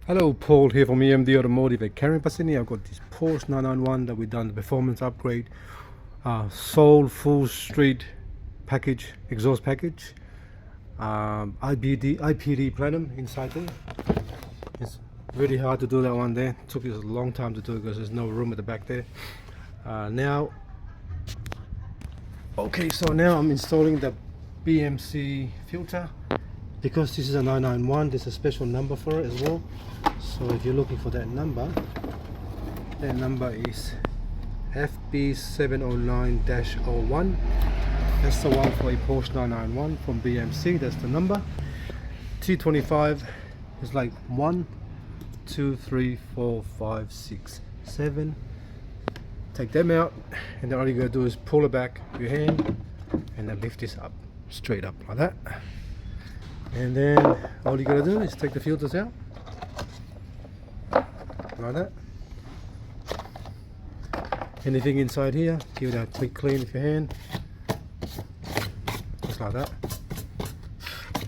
Hello, Paul here from EMD Automotive at Carrera S. I've got this Porsche 991 that we've done the performance upgrade, soul full street package, exhaust package, IPD Platinum inside there. It's really hard to do that one there. It took us a long time to do it because there's no room at the back there. So now I'm installing the BMC filter. Because this is a 991, there's a special number for it as well. So if you're looking for that number is FB709-01. That's the one for a Porsche 991 from BMC. That's the number. T25 is like 1, 2, 3, 4, 5, 6, 7. Take them out, and then all you gotta do is pull it back with your hand and then lift this up, straight up like that. And then all you gotta do is take the filters out like that. Anything inside here, give it a quick clean with your hand, just like that.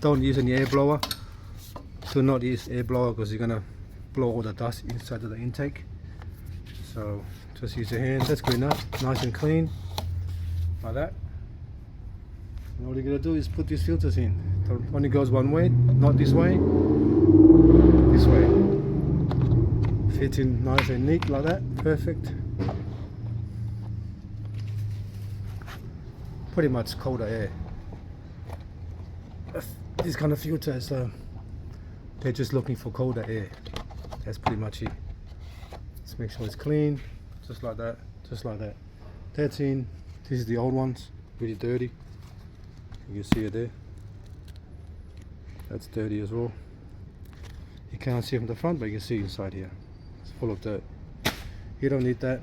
Don't use any air blower. Do not use air blower because you're gonna blow all the dust inside of the intake. So just use your hand. That's good enough, nice and clean like that. And all you're gonna do is put these filters in. It only goes one way, not this way. This way. Fits in nice and neat like that. Perfect. Pretty much colder air. These kind of filters, they're just looking for colder air. That's pretty much it. Just make sure it's clean, just like that, just like that. That's in. This is the old ones, really dirty. You can see it there. That's dirty as well. You can't see from the front, but you can see inside here. It's full of dirt. You don't need that.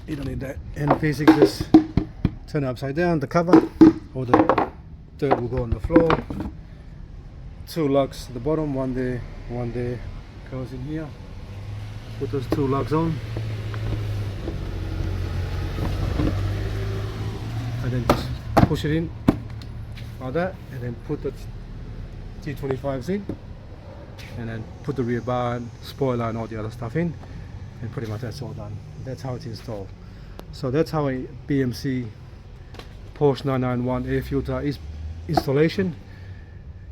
You don't need that. And basically just turn it upside down, the cover, or the dirt will go on the floor. 2 lugs at the bottom, one there, goes in here. Put those 2 lugs on. And then just push it in like that, and then put the T25s in, and then put the rear bar and spoiler and all the other stuff in, and pretty much that's all done. That's how it's installed. So that's how a BMC Porsche 991 air filter is installation.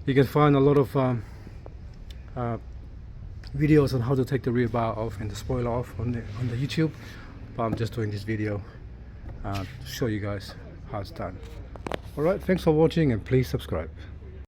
You can find a lot of videos on how to take the rear bar off and the spoiler off on the YouTube, but I'm just doing this video to show you guys how it's done. Alright, thanks for watching and please subscribe.